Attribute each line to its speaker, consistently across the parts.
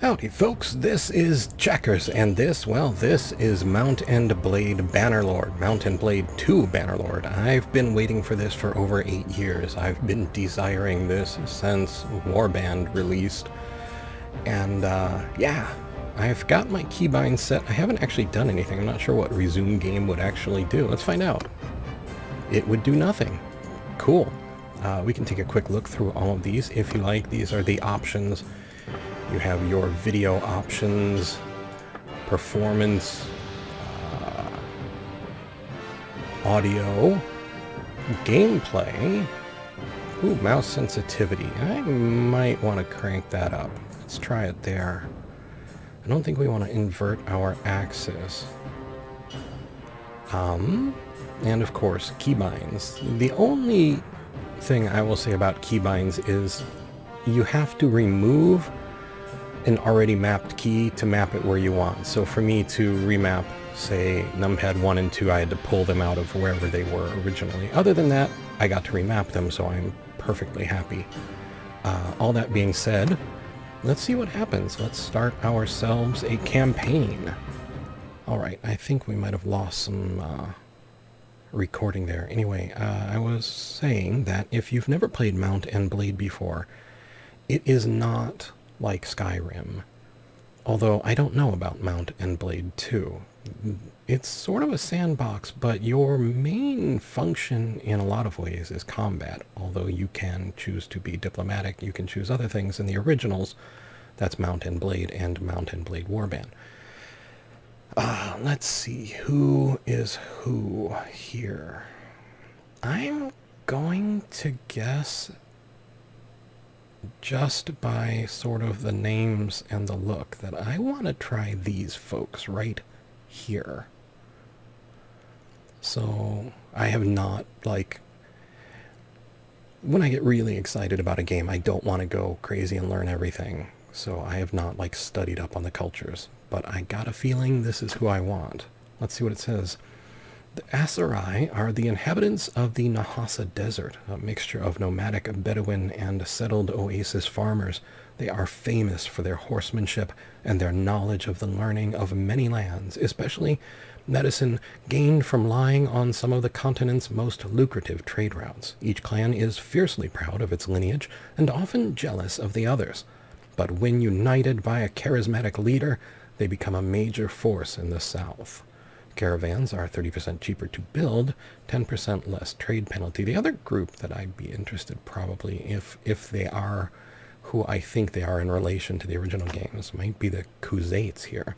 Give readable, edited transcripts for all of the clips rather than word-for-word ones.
Speaker 1: Howdy folks, this is Checkers, and this is Mount and Blade Bannerlord, Mount and Blade 2 Bannerlord. I've been waiting for this for over 8 years. I've been desiring this since Warband released. And yeah, I've got my Keybinds set. I haven't actually done anything. I'm not sure what resume game would actually do. Let's find out. It would do nothing. Cool. We can take a quick look through all of these if you like. These are the options. You have your video options, performance, audio, gameplay, ooh, mouse sensitivity. I might want to crank that up. Let's try it there. I don't think we want to invert our axis. And of course, keybinds. The only thing I will say about keybinds is you have to remove an already mapped key to map it where you want. So for me to remap, say, numpad 1 and 2, I had to pull them out of wherever they were originally. Other than that, I got to remap them, so I'm perfectly happy. All that being said, let's see what happens. Let's start ourselves a campaign. Alright, I think we might have lost some recording there. Anyway, I was saying that if you've never played Mount and Blade before, it is not like Skyrim, although I don't know about Mount and Blade 2. It's sort of a sandbox, but your main function in a lot of ways is combat, although you can choose to be diplomatic, you can choose other things in the originals. That's Mount and Blade and Mount and Blade Warband. Let's see, who is who here? I'm going to guess, just by sort of the names and the look, that I want to try these folks right here. So I have not, like, when I get really excited about a game, I don't want to go crazy and learn everything. So I have not, like, studied up on the cultures, but I got a feeling this is who I want. Let's see what it says. The Aserai are the inhabitants of the Nahasa Desert, a mixture of nomadic Bedouin and settled oasis farmers. They are famous for their horsemanship and their knowledge of the learning of many lands, especially medicine gained from lying on some of the continent's most lucrative trade routes. Each clan is fiercely proud of its lineage and often jealous of the others. But when united by a charismatic leader, they become a major force in the south. Caravans are 30% cheaper to build, 10% less trade penalty. The other group that I'd be interested probably, if they are who I think they are in relation to the original games, might be the Khuzaits here.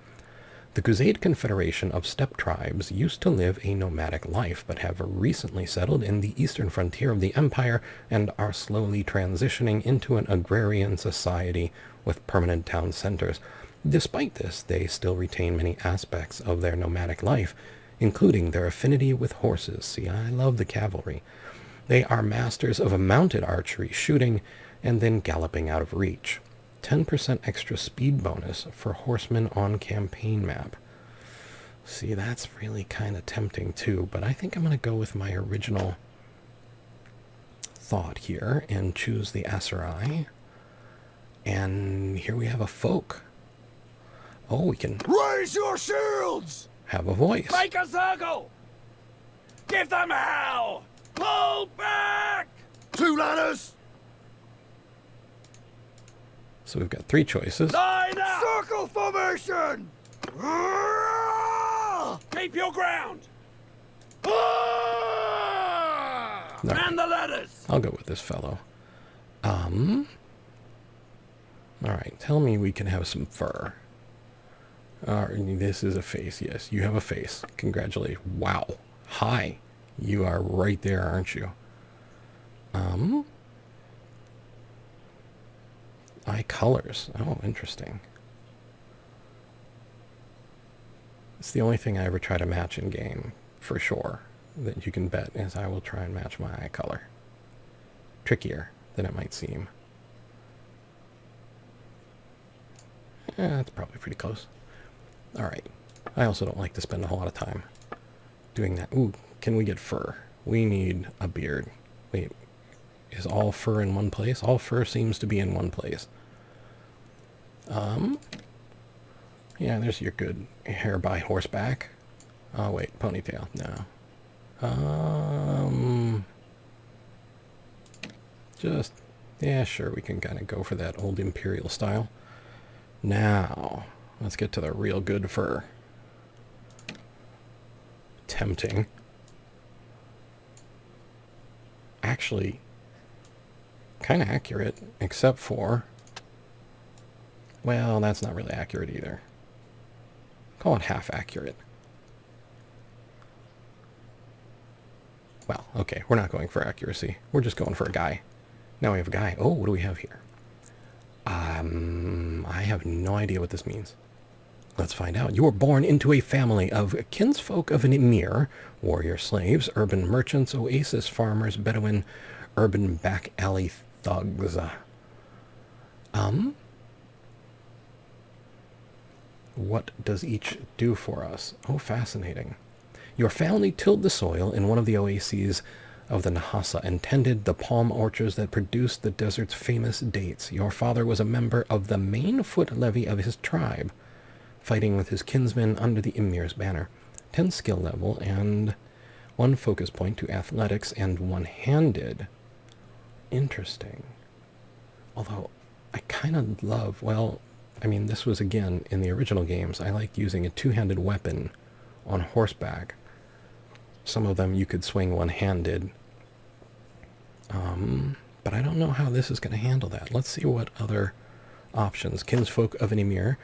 Speaker 1: The Khuzait Confederation of steppe tribes used to live a nomadic life, but have recently settled in the eastern frontier of the empire and are slowly transitioning into an agrarian society with permanent town centers. Despite this, they still retain many aspects of their nomadic life, including their affinity with horses. See, I love the cavalry. They are masters of mounted archery, shooting, and then galloping out of reach. 10% extra speed bonus for horsemen on campaign map. See, that's really kind of tempting too, but I think I'm going to go with my original thought here and choose the Aserai. And here we have a folk. Oh, we can
Speaker 2: raise your shields!
Speaker 1: Have a voice.
Speaker 2: Make a circle! Give them hell! Pull back! 2 ladders!
Speaker 1: So we've got 3 choices.
Speaker 2: Line up! Circle formation! Keep your ground!
Speaker 1: No.
Speaker 2: Man the ladders!
Speaker 1: I'll go with this fellow. Alright, tell me we can have some fur. This is a face, yes. You have a face. Congratulations. Wow. Hi. You are right there, aren't you? Eye colors. Oh, interesting. It's the only thing I ever try to match in game, for sure, that you can bet, is I will try and match my eye color. Trickier than it might seem. That's probably pretty close. Alright. I also don't like to spend a whole lot of time doing that. Ooh, can we get fur? We need a beard. Wait, is all fur in one place? All fur seems to be in one place. Yeah, there's your good hair by horseback. Oh, wait, ponytail. No. Just, yeah, sure, we can kind of go for that old imperial style. Now, let's get to the real good fur. Tempting. Actually, kind of accurate, except for, well, that's not really accurate either. Call it half accurate. Well, okay, we're not going for accuracy. We're just going for a guy. Now we have a guy. Oh, what do we have here? I have no idea what this means. Let's find out. You were born into a family of kinsfolk of an emir, warrior slaves, urban merchants, oasis farmers, Bedouin, urban back alley thugs. What does each do for us? Oh, fascinating. Your family tilled the soil in one of the oases of the Nahasa and tended the palm orchards that produced the desert's famous dates. Your father was a member of the main foot levy of his tribe, fighting with his kinsmen under the Emir's banner. 10 skill level and 1 focus point to athletics and one-handed. Interesting. Although, I kind of love, well, I mean, this was, again, in the original games, I liked using a two-handed weapon on horseback. Some of them you could swing one-handed. But I don't know how this is going to handle that. Let's see what other options. Kinsfolk of an emir.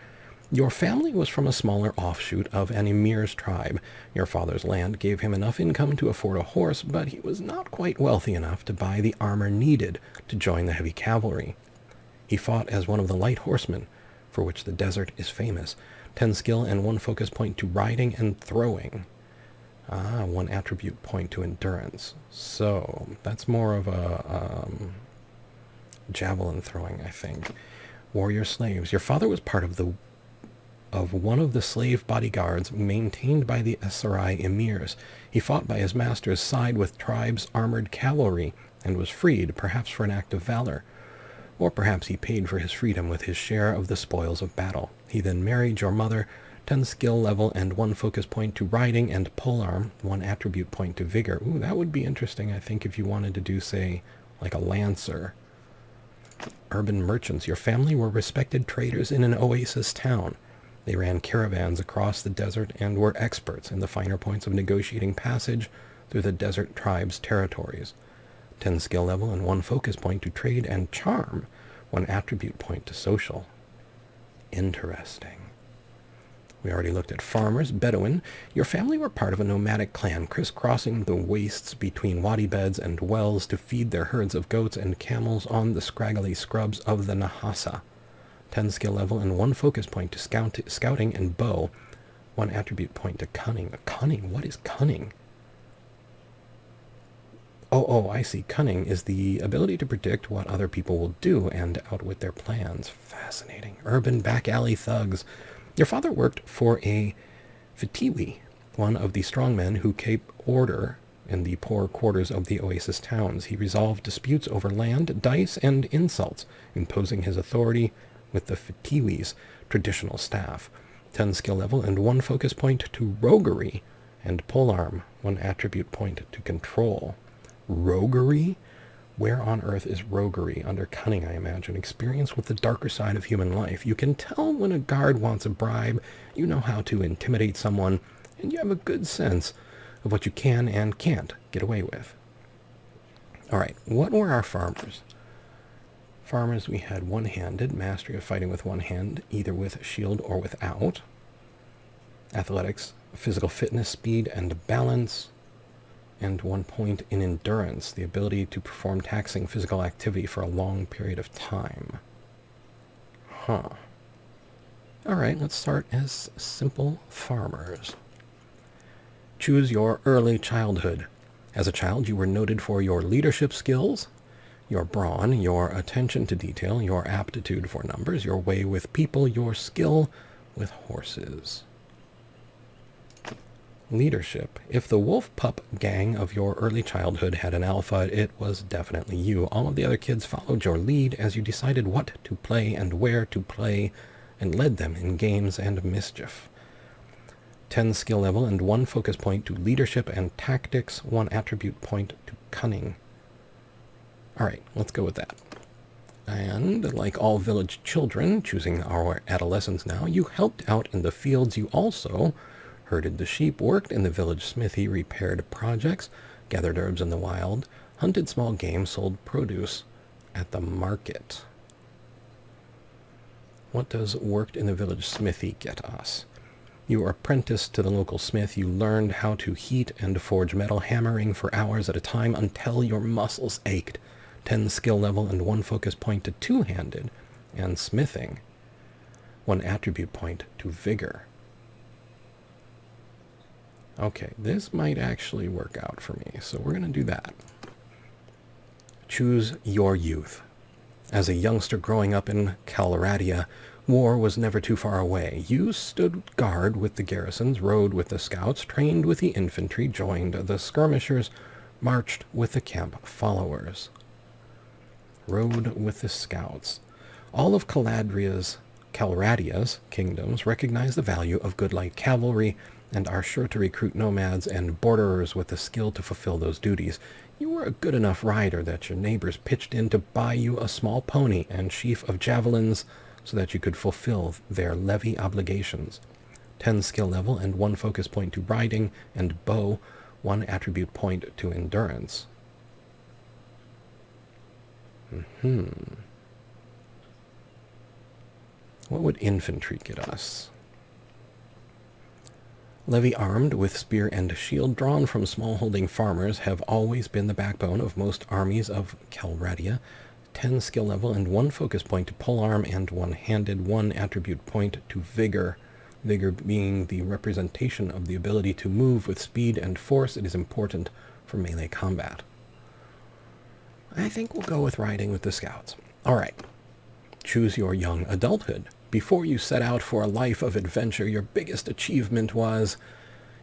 Speaker 1: Your family was from a smaller offshoot of an emir's tribe. Your father's land gave him enough income to afford a horse, but he was not quite wealthy enough to buy the armor needed to join the heavy cavalry. He fought as one of the light horsemen, for which the desert is famous. 10 skill and 1 focus point to riding and throwing. 1 attribute point to endurance. So, that's more of a javelin throwing, I think. Warrior slaves. Your father was part of one of the slave bodyguards maintained by the Sarai emirs. He fought by his master's side with tribe's armored cavalry and was freed, perhaps for an act of valor. Or perhaps he paid for his freedom with his share of the spoils of battle. He then married your mother, 10 skill level and 1 focus point to riding and polearm, 1 attribute point to vigor. Ooh, that would be interesting, I think, if you wanted to do, say, like a lancer. Urban merchants. Your family were respected traders in an oasis town. They ran caravans across the desert and were experts in the finer points of negotiating passage through the desert tribe's territories. 10 skill level and 1 focus point to trade and charm, 1 attribute point to social. Interesting. We already looked at farmers. Bedouin. Your family were part of a nomadic clan, crisscrossing the wastes between wadi beds and wells to feed their herds of goats and camels on the scraggly scrubs of the Nahasa. 10 skill level and 1 focus point to scouting and bow, 1 attribute point to cunning. Cunning? What is cunning? Oh, I see. Cunning is the ability to predict what other people will do and outwit their plans. Fascinating. Urban back alley thugs. Your father worked for a Fitiwi, one of the strongmen who kept order in the poor quarters of the oasis towns. He resolved disputes over land, dice, and insults, imposing his authority with the Fitiwi's traditional staff. 10 skill level and 1 focus point to roguery and polearm, 1 attribute point to control. Roguery? Where on earth is roguery? Under cunning, I imagine. Experience with the darker side of human life. You can tell when a guard wants a bribe, you know how to intimidate someone, and you have a good sense of what you can and can't get away with. Alright, what were our farmers? Farmers, we had one-handed, mastery of fighting with one hand, either with shield or without. Athletics, physical fitness, speed, and balance. And 1 point in endurance, the ability to perform taxing physical activity for a long period of time. Huh. Alright, let's start as simple farmers. Choose your early childhood. As a child, you were noted for your leadership skills, your brawn, your attention to detail, your aptitude for numbers, your way with people, your skill with horses. Leadership. If the wolf pup gang of your early childhood had an alpha, it was definitely you. All of the other kids followed your lead as you decided what to play and where to play and led them in games and mischief. 10 skill level and 1 focus point to leadership and tactics, 1 attribute point to cunning. Alright, let's go with that. And like all village children, choosing our adolescence now, you helped out in the fields. You also herded the sheep, worked in the village smithy, repaired projects, gathered herbs in the wild, hunted small game, sold produce at the market. What does worked in the village smithy get us? You were apprenticed to the local smith. You learned how to heat and forge metal, hammering for hours at a time until your muscles ached. 10 skill level and 1 focus point to two-handed and smithing. 1 attribute point to vigor. Okay, this might actually work out for me, so we're going to do that. Choose your youth. As a youngster growing up in Calradia, war was never too far away. You stood guard with the garrisons, rode with the scouts, trained with the infantry, joined the skirmishers, marched with the camp followers. Rode with the scouts. All of Calradia's kingdoms recognize the value of good light cavalry and are sure to recruit nomads and borderers with the skill to fulfill those duties. You were a good enough rider that your neighbors pitched in to buy you a small pony and sheaf of javelins so that you could fulfill their levy obligations. 10 skill level and 1 focus point to riding and bow, 1 attribute point to endurance. What would infantry get us? Levy armed with spear and shield drawn from small-holding farmers have always been the backbone of most armies of Calradia. 10 skill level and 1 focus point to polearm and one-handed, 1 attribute point to vigor. Vigor being the representation of the ability to move with speed and force. It is important for melee combat. I think we'll go with riding with the scouts. Alright. Choose your young adulthood. Before you set out for a life of adventure, your biggest achievement was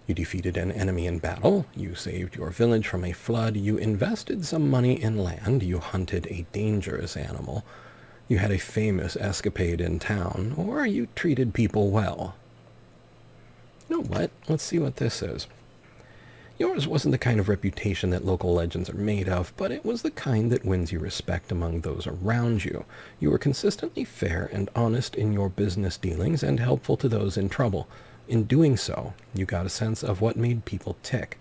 Speaker 1: you defeated an enemy in battle, you saved your village from a flood, you invested some money in land, you hunted a dangerous animal, you had a famous escapade in town, or you treated people well. You know what? Let's see what this is. Yours wasn't the kind of reputation that local legends are made of, but it was the kind that wins you respect among those around you. You were consistently fair and honest in your business dealings and helpful to those in trouble. In doing so, you got a sense of what made people tick.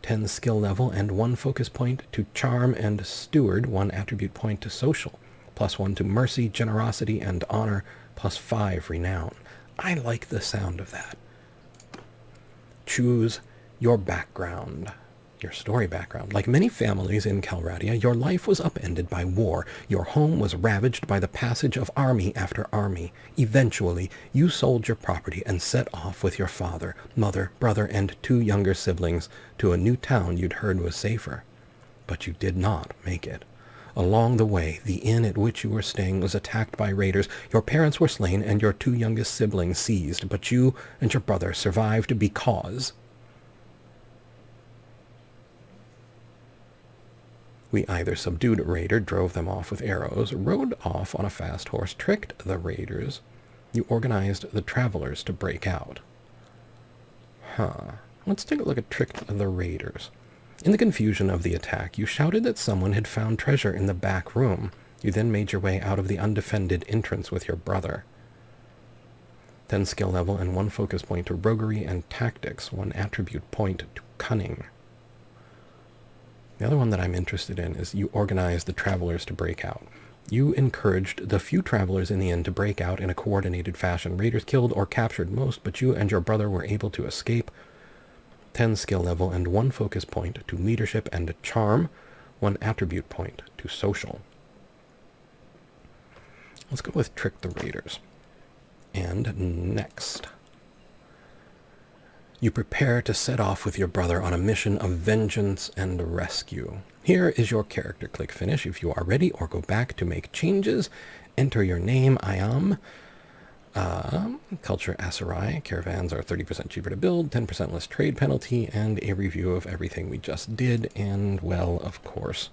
Speaker 1: 10 skill level and 1 focus point to charm and steward, 1 attribute point to social, +1 to mercy, generosity, and honor, +5 renown. I like the sound of that. Choose your background, your story background. Like many families in Calradia, your life was upended by war. Your home was ravaged by the passage of army after army. Eventually, you sold your property and set off with your father, mother, brother, and 2 younger siblings to a new town you'd heard was safer. But you did not make it. Along the way, the inn at which you were staying was attacked by raiders. Your parents were slain and your 2 youngest siblings seized, but you and your brother survived because we either subdued a raider, drove them off with arrows, rode off on a fast horse, tricked the raiders. You organized the travelers to break out. Let's take a look at tricked the raiders. In the confusion of the attack, you shouted that someone had found treasure in the back room. You then made your way out of the undefended entrance with your brother. 10 skill level and 1 focus point to roguery and tactics, 1 attribute point to cunning. The other one that I'm interested in is you organized the travelers to break out. You encouraged the few travelers in the inn to break out in a coordinated fashion. Raiders killed or captured most, but you and your brother were able to escape. 10 skill level and 1 focus point to leadership and charm, 1 attribute point to social. Let's go with trick the raiders. And next, you prepare to set off with your brother on a mission of vengeance and rescue. Here is your character. Click finish if you are ready, or go back to make changes. Enter your name. I am Culture Asarai. Caravans are 30% cheaper to build, 10% less trade penalty, and a review of everything we just did. And, well, of course,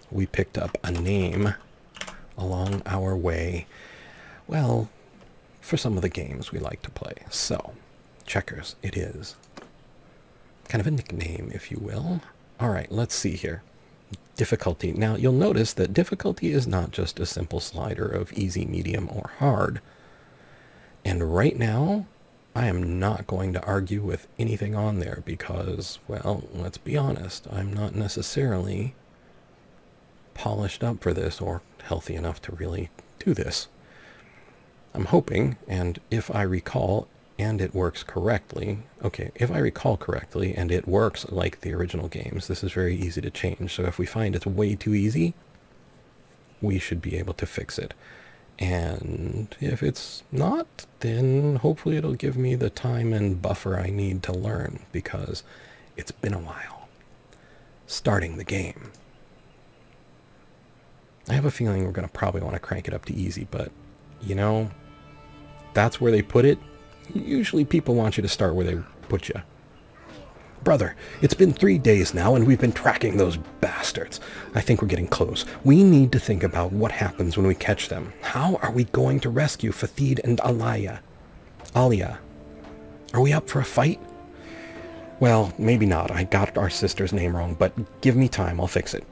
Speaker 1: we picked up a name along our way. Well, for some of the games we like to play. So, checkers it is. Kind of a nickname, if you will. Alright, let's see here. Difficulty. Now, you'll notice that difficulty is not just a simple slider of easy, medium, or hard. And right now, I am not going to argue with anything on there because, well, let's be honest, I'm not necessarily polished up for this or healthy enough to really do this. I'm hoping, and if I recall, and it works correctly, okay, if I recall correctly, and it works like the original games, this is very easy to change. So if we find it's way too easy, we should be able to fix it. And if it's not, then hopefully it'll give me the time and buffer I need to learn, because it's been a while. Starting the game. I have a feeling we're going to probably want to crank it up to easy, but, you know, that's where they put it. Usually people want you to start where they put you. Brother, it's been 3 days now, and we've been tracking those bastards. I think we're getting close. We need to think about what happens when we catch them. How are we going to rescue Fathid and Alia? Are we up for a fight? Well, maybe not. I got our sister's name wrong, but give me time. I'll fix it.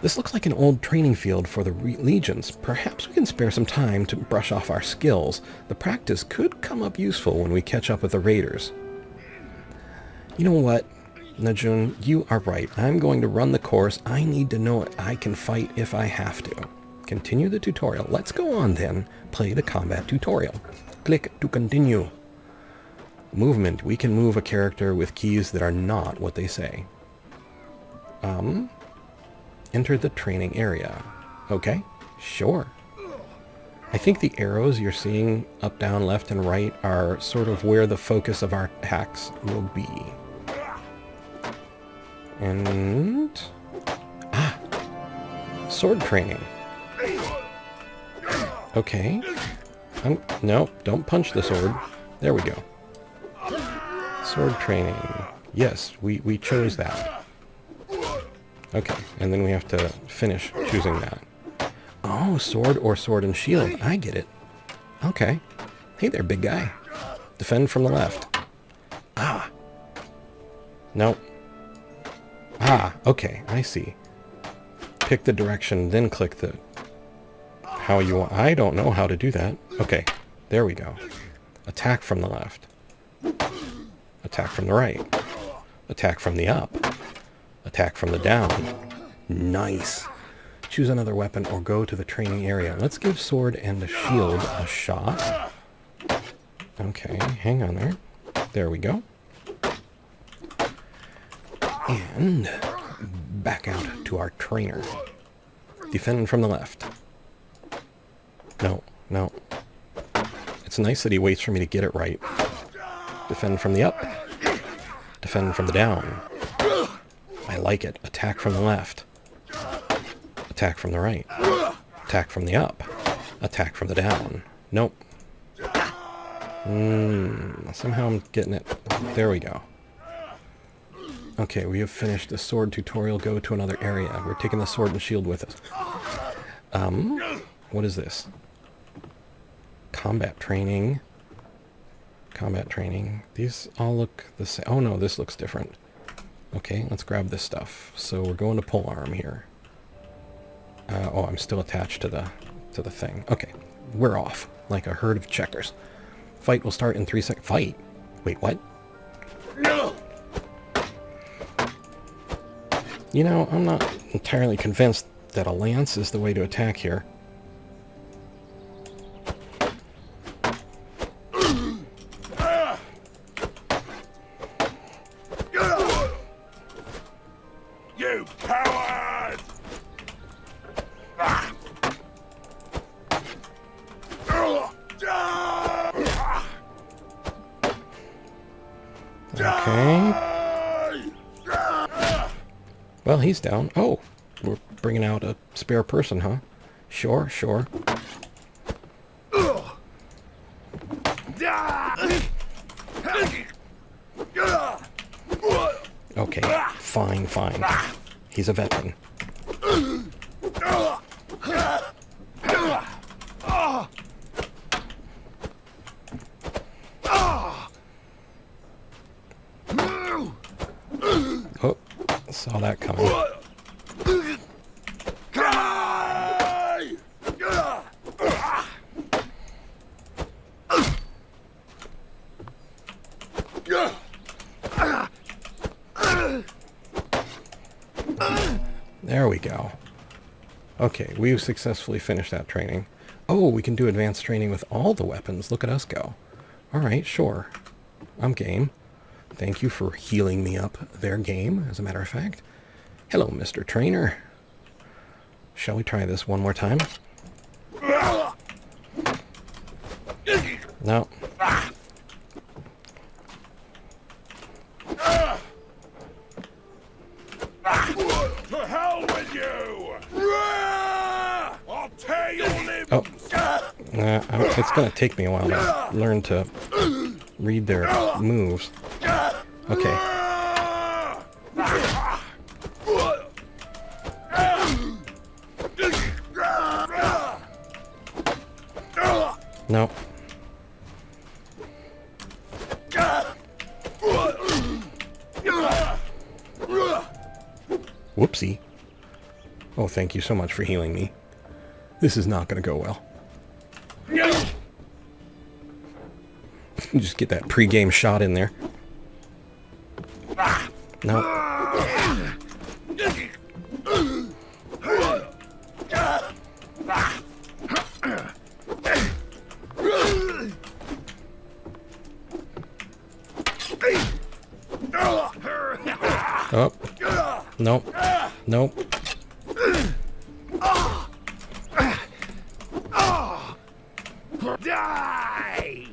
Speaker 1: This looks like an old training field for the legions. Perhaps we can spare some time to brush off our skills. The practice could come up useful when we catch up with the raiders. You know what, Najun, you are right. I'm going to run the course. I need to know I can fight if I have to. Continue the tutorial. Let's go on then. Play the combat tutorial. Click to continue. Movement. We can move a character with keys that are not what they say. Enter the training area. Okay, sure. I think the arrows you're seeing up, down, left, and right are sort of where the focus of our attacks will be. And... sword training. Okay. No, don't punch the sword. There we go. Sword training. Yes, we chose that. Okay, and then we have to finish choosing that. Oh, sword or sword and shield. I get it. Okay. Hey there, big guy. Defend from the left. Ah. Nope. Ah, okay, I see. Pick the direction, then click the... how you want... I don't know how to do that. Okay, there we go. Attack from the left. Attack from the right. Attack from the up. Attack from the down. Nice. Choose another weapon or go to the training area. Let's give sword and the shield a shot. Okay, hang on there. There we go. And back out to our trainer. Defend from the left. No, no. It's nice that he waits for me to get it right. Defend from the up. Defend from the down. I like it. Attack from the left. Attack from the right. Attack from the up. Attack from the down. Nope. Somehow I'm getting it. There we go. Okay, we have finished the sword tutorial. Go to another area. We're taking the sword and shield with us. What is this? Combat training. Combat training. These all look the same. Oh no, this looks different. Okay, let's grab this stuff. So we're going to polearm here. Oh, I'm still attached to the thing. Okay, we're off like a herd of checkers. Fight will start in 3 seconds. Fight? Wait, what?
Speaker 2: No!
Speaker 1: You know, I'm not entirely convinced that a lance is the way to attack here.
Speaker 2: You coward!
Speaker 1: Okay. Well, he's down. Oh, we're bringing out a spare person, huh? Sure, sure. Okay, fine, fine. He's a veteran. Okay, we've successfully finished that training. Oh, we can do advanced training with all the weapons. Look at us go. Alright, sure. I'm game. Thank you for healing me up their game, as a matter of fact. Hello, Mr. Trainer. Shall we try this one more time? No.
Speaker 2: To hell with you! I'll tear your limbs!
Speaker 1: Oh. It's going to take me a while to learn to read their moves. Okay. No. Whoopsie. Oh, thank you so much for healing me. This is not going to go well. Just get that pre-game shot in there. No. Oh. Nope. Nope.
Speaker 2: Die!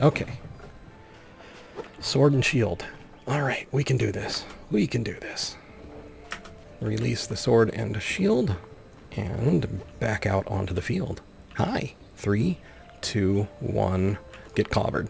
Speaker 1: Okay. Sword and shield. Alright, we can do this. We can do this. Release the sword and shield, and back out onto the field. Hi. 3, 2, 1, get clobbered.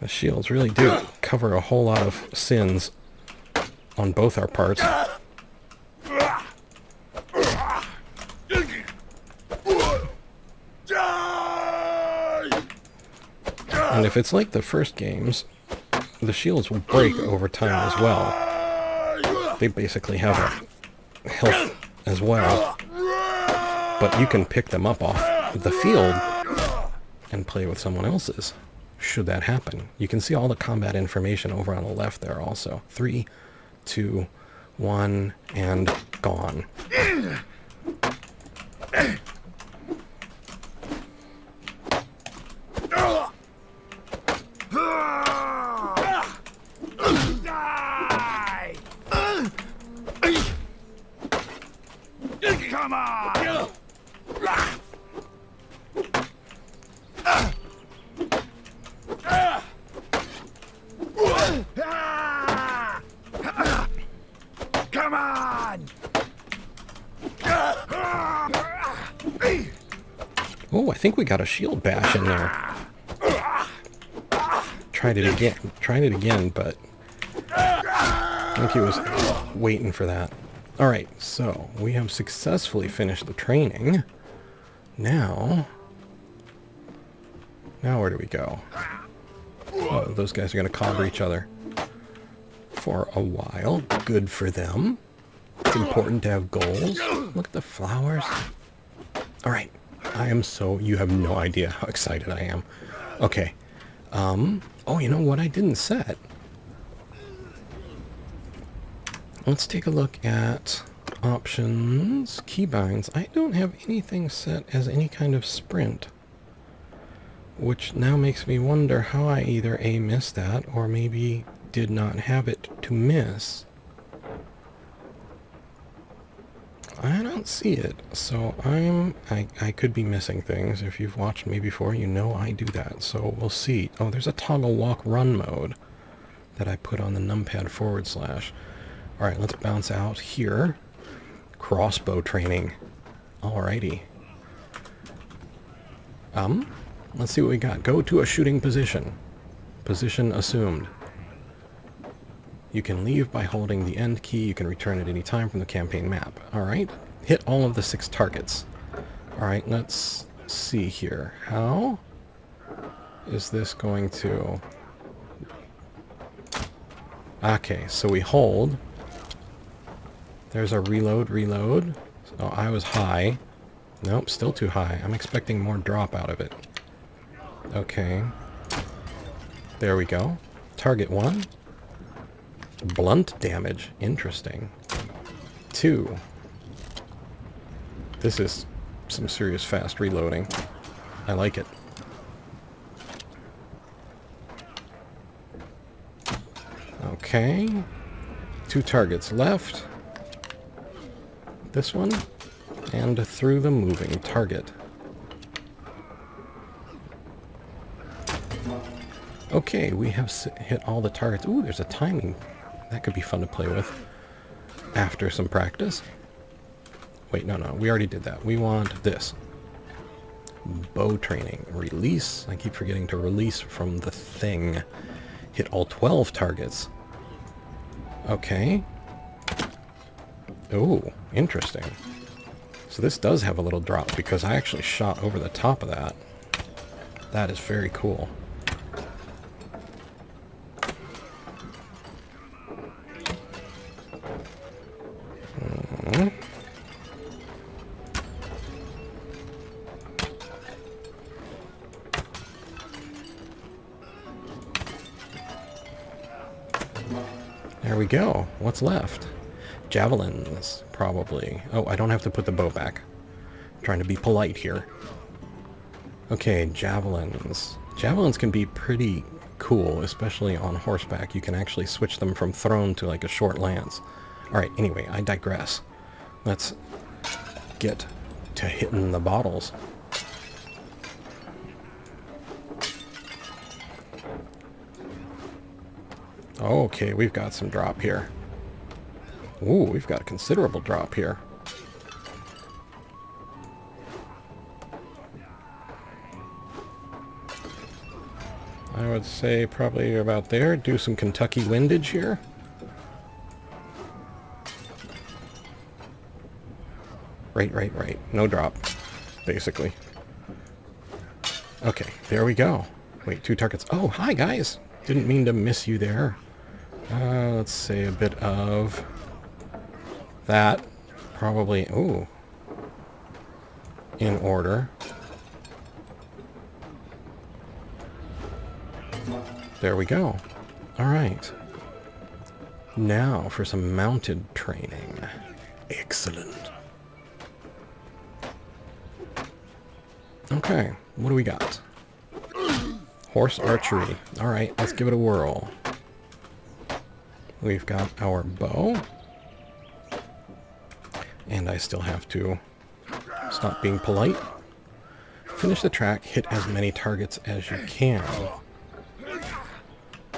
Speaker 1: The shields really do cover a whole lot of sins on both our parts. And if it's like the first games, the shields will break over time as well. They basically have a health as well. But you can pick them up off the field and play with someone else's, should that happen. You can see all the combat information over on the left there also. 3, 2, 1, and gone.
Speaker 2: Come on! Come on!
Speaker 1: Oh, I think we got a shield bash in there. Tried it again, but I think he was waiting for that. Alright, so we have successfully finished the training. Now where do we go? Oh, those guys are going to clobber each other for a while. Good for them. It's important to have goals. Look at the flowers. Alright, you have no idea how excited I am. Okay. Oh, you know what I didn't set? Let's take a look at options, keybinds. I don't have anything set as any kind of sprint, which now makes me wonder how I either A, missed that, or maybe did not have it to miss. I don't see it, so I could be missing things. If you've watched me before, you know I do that, so we'll see. Oh, there's a toggle walk run mode that I put on the numpad /. Alright, let's bounce out here. Crossbow training. Alrighty. Let's see what we got. Go to a shooting position. Position assumed. You can leave by holding the end key. You can return at any time from the campaign map. Alright. Hit all of the 6 targets. Alright, let's see here. How is this going to... Okay, so we hold. There's a reload. Oh, I was high. Nope, still too high. I'm expecting more drop out of it. Okay. There we go. Target 1. Blunt damage. Interesting. 2. This is some serious fast reloading. I like it. Okay. 2 targets left. This one. And through the moving target. Okay, we have hit all the targets. Ooh, there's a timing. That could be fun to play with after some practice. Wait, no, we already did that. We want this. Bow training. Release. I keep forgetting to release from the thing. Hit all 12 targets. Okay. Ooh, interesting. So this does have a little drop because I actually shot over the top of that. That is very cool. There we go. What's left? Javelins, probably. Oh, I don't have to put the bow back. I'm trying to be polite here. Okay, javelins. Javelins can be pretty cool, especially on horseback. You can actually switch them from thrown to like a short lance. Alright, anyway, I digress. Let's get to hitting the bottles. Okay, we've got some drop here. Ooh, we've got a considerable drop here. I would say probably about there. Do some Kentucky windage here. Right. No drop, basically. Okay, there we go. Wait, 2 targets. Oh, hi, guys. Didn't mean to miss you there. Let's say a bit of that. Probably, ooh, in order. There we go. All right. Now for some mounted training. Excellent. Okay, what do we got? Horse archery. All right, let's give it a whirl. We've got our bow. And I still have to stop being polite. Finish the track, hit as many targets as you can.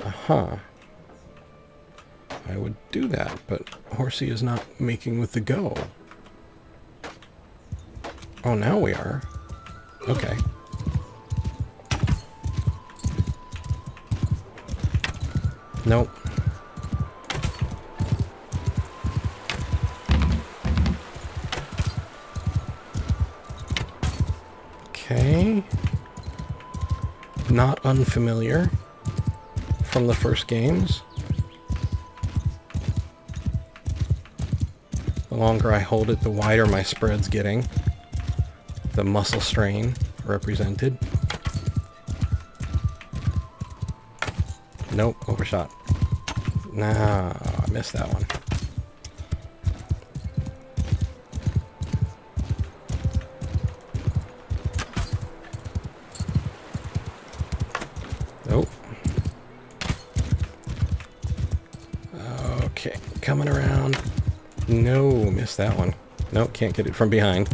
Speaker 1: Aha. I would do that, but Horsey is not making with the go. Oh, now we are. Okay. Nope. Okay. Not unfamiliar from the first games. The longer I hold it, the wider my spread's getting. The muscle strain represented. Nope, overshot. Nah, I missed that one. Nope. Okay, coming around. No, missed that one. Nope, can't get it from behind.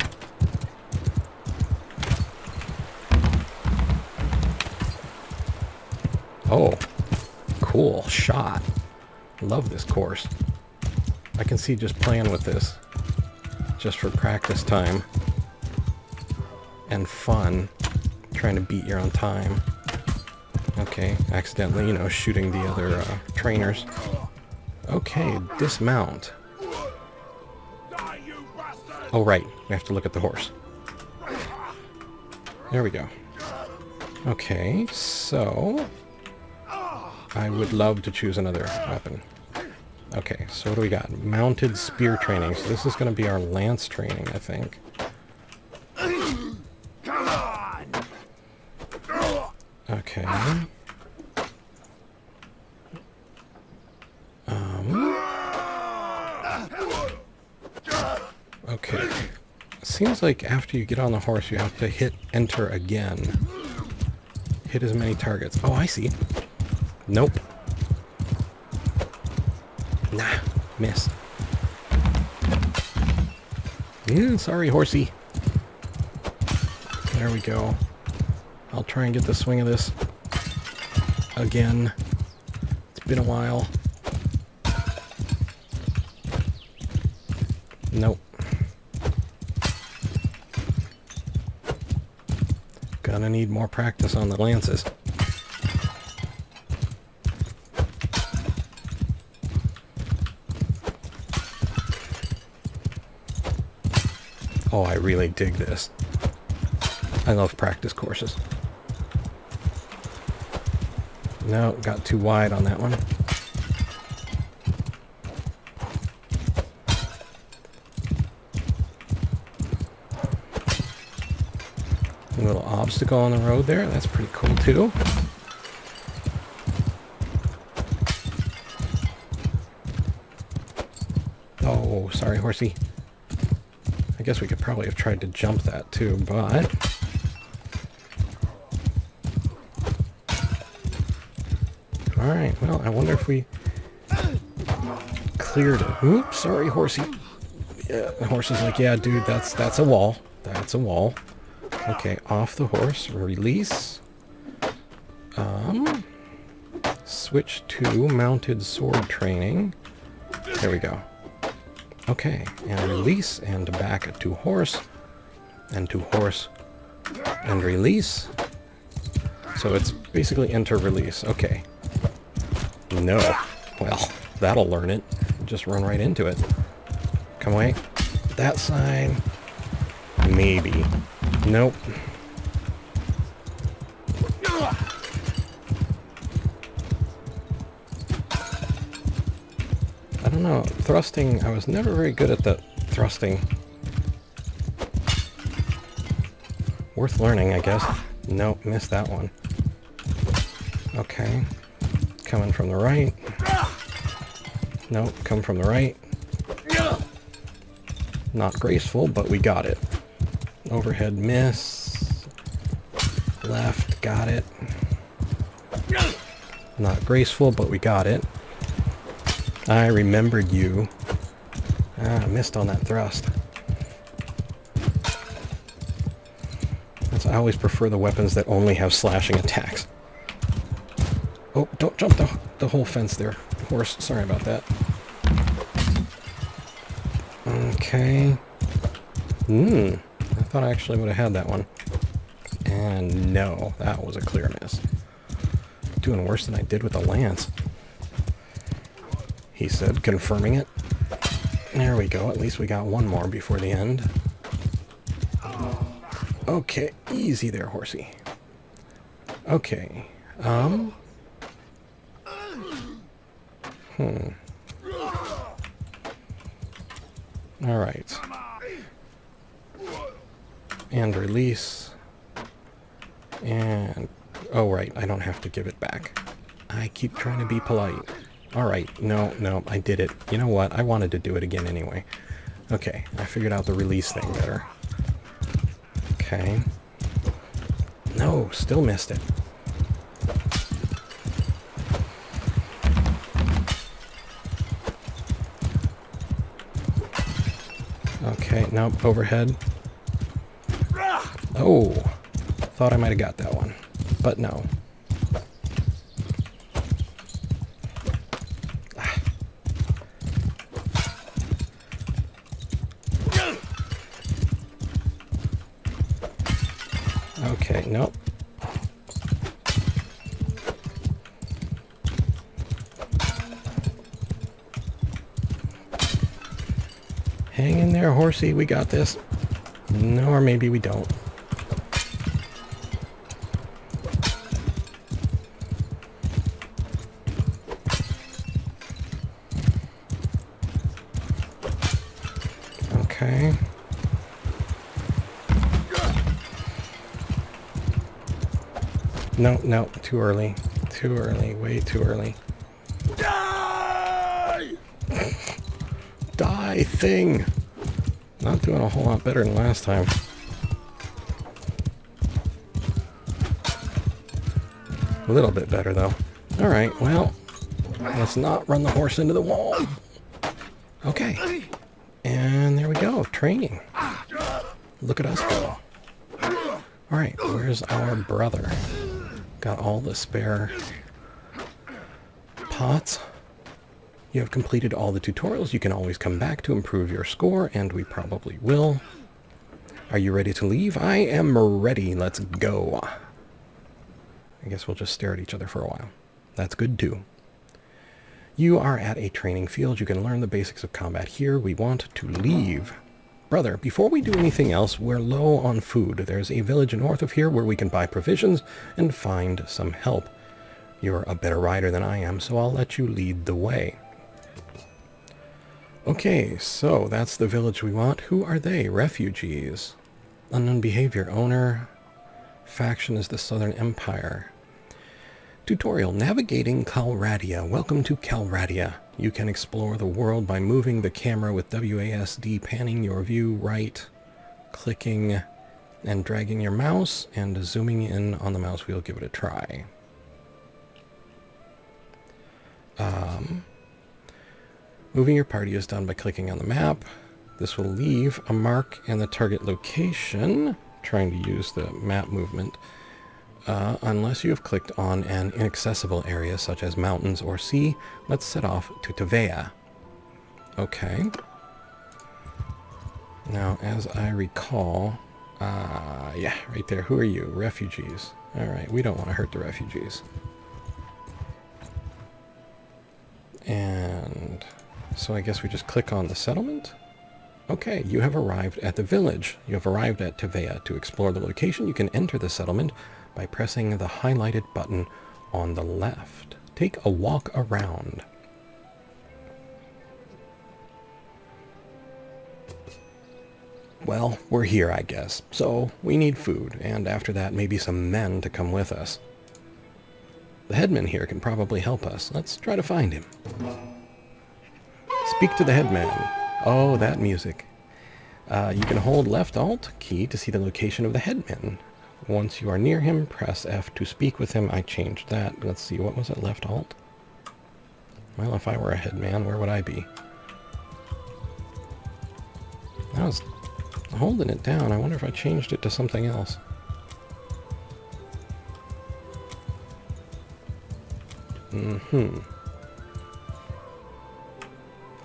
Speaker 1: Oh, cool shot. Love this course. I can see just playing with this just for practice time and fun, trying to beat your own time. Okay, accidentally, shooting the other trainers. Okay, dismount. Oh, right, we have to look at the horse. There we go. Okay, so I would love to choose another weapon. Okay, so what do we got? Mounted spear training. So this is going to be our lance training, I think.
Speaker 2: Come on!
Speaker 1: Okay. Okay. Seems like after you get on the horse, you have to hit enter again. Hit as many targets. Oh, I see. Nope. Nah, miss. Sorry, horsey. There we go. I'll try and get the swing of this again. It's been a while. Nope. Gonna need more practice on the lances. Oh, I really dig this. I love practice courses. No, got too wide on that one. A little obstacle on the road there. That's pretty cool too. Oh, sorry, horsey. I guess we could probably have tried to jump that too, but... Alright, well, I wonder if we cleared it. Oops, sorry, horsey. Yeah, the horse is like, yeah, dude, that's a wall. That's a wall. Okay, off the horse, release. Switch to mounted sword training. There we go. Okay, and release, and back to horse, and to horse, and release. So it's basically enter release. Okay. No. Well, that'll learn it. Just run right into it. Come away. That side. Maybe. Nope. I don't know. Thrusting, I was never very good at the thrusting. Worth learning, I guess. Nope, missed that one. Okay. Coming from the right. Nope, come from the right. Not graceful, but we got it. Overhead miss. Left, got it. Not graceful, but we got it. I remembered you. Ah, I missed on that thrust. I always prefer the weapons that only have slashing attacks. Oh, don't jump the whole fence there, horse. Sorry about that. Okay. I thought I actually would have had that one. And no, that was a clear miss. Doing worse than I did with the lance. He said, confirming it. There we go. At least we got one more before the end. Okay, easy there, horsey. Okay. Alright. And release. And... oh, right, I don't have to give it back. I keep trying to be polite. Alright, no, I did it. You know what? I wanted to do it again anyway. Okay, I figured out the release thing better. Okay. No, still missed it. Okay, nope, overhead. Oh, thought I might have got that one, but no. Okay, nope. Hang in there, horsey. We got this. No, or maybe we don't. Okay. No, no, too early. Too early, way too early.
Speaker 2: Die!
Speaker 1: Die, thing! Not doing a whole lot better than last time. A little bit better, though. Alright, well, let's not run the horse into the wall. Okay. And there we go, training. Look at us go. Alright, where's our brother? Got all the spare pots. You have completed all the tutorials. You can always come back to improve your score, and we probably will. Are you ready to leave? I am ready. Let's go. I guess we'll just stare at each other for a while. That's good too. You are at a training field. You can learn the basics of combat here. We want to leave. Brother, before we do anything else, we're low on food. There's a village north of here where we can buy provisions and find some help. You're a better rider than I am, so I'll let you lead the way. Okay, so that's the village we want. Who are they? Refugees. Unknown behavior. Owner. Faction is the Southern Empire. Tutorial. Navigating Calradia. Welcome to Calradia. You can explore the world by moving the camera with WASD, panning your view right, clicking and dragging your mouse, and zooming in on the mouse wheel. Give it a try. Moving your party is done by clicking on the map. This will leave a mark in the target location, trying to use the map movement, unless you have clicked on an inaccessible area such as mountains or sea. Let's set off to Tavea. Okay. Now, as I recall, yeah, right there. Who are you? Refugees. Alright, we don't want to hurt the refugees. And so I guess we just click on the settlement. Okay, you have arrived at the village. You have arrived at Tavea. To explore the location, you can enter the settlement by pressing the highlighted button on the left. Take a walk around. Well, we're here, I guess. So, we need food, and after that, maybe some men to come with us. The headman here can probably help us. Let's try to find him. Speak to the headman. Oh, that music. You can hold left alt key to see the location of the headman. Once you are near him, press F to speak with him. I changed that. Let's see, what was it? Left alt? Well, if I were a headman, where would I be? I was holding it down. I wonder if I changed it to something else.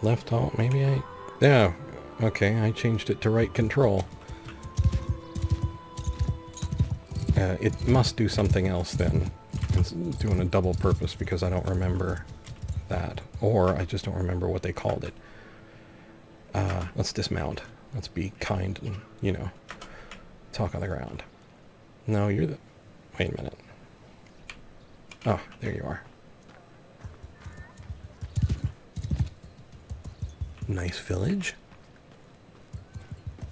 Speaker 1: Left alt, maybe I... Yeah, okay, I changed it to right control. It must do something else then. It's doing a double purpose because I don't remember that. Or I just don't remember what they called it. Let's dismount. Let's be kind and, you know, talk on the ground. No, you're the... Wait a minute. Oh, there you are. Nice village.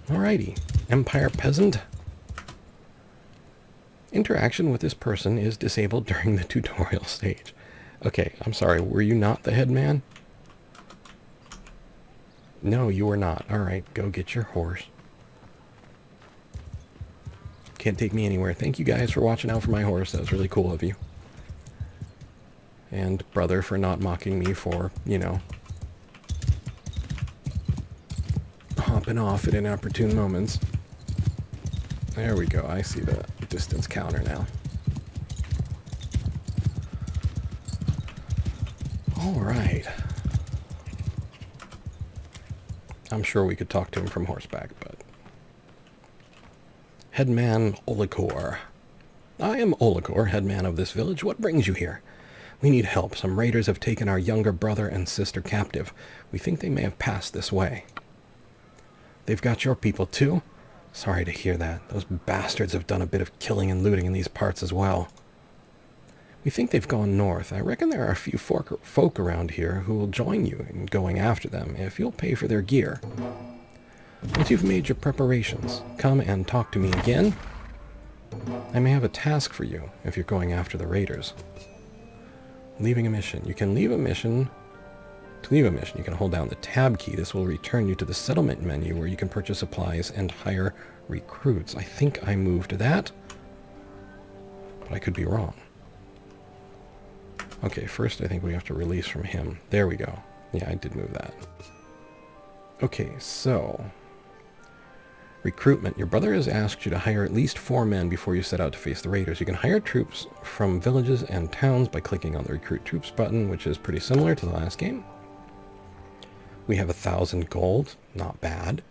Speaker 1: Alrighty. Empire Peasant. Interaction with this person is disabled during the tutorial stage. Okay, I'm sorry. Were you not the headman? No, you were not. Alright, go get your horse. Can't take me anywhere. Thank you guys for watching out for my horse. That was really cool of you. And brother for not mocking me for, you know, hopping off at inopportune moments. There we go. I see the distance counter now. Alright. I'm sure we could talk to him from horseback, but... Headman Olikor. I am Olikor, headman of this village. What brings you here? We need help. Some raiders have taken our younger brother and sister captive. We think they may have passed this way. They've got your people too? Sorry to hear that. Those bastards have done a bit of killing and looting in these parts as well. We think they've gone north. I reckon there are a few folk around here who will join you in going after them if you'll pay for their gear. Once you've made your preparations, come and talk to me again. I may have a task for you if you're going after the raiders. Leaving a mission. You can leave a mission. To leave a mission, you can hold down the tab key. This will return you to the settlement menu where you can purchase supplies and hire recruits. I think I moved that, but I could be wrong. Okay, first I think we have to release from him. There we go. Yeah, I did move that. Okay, so recruitment. Your brother has asked you to hire at least 4 men before you set out to face the raiders. You can hire troops from villages and towns by clicking on the Recruit Troops button, which is pretty similar to the last game. We have 1,000 gold. Not bad.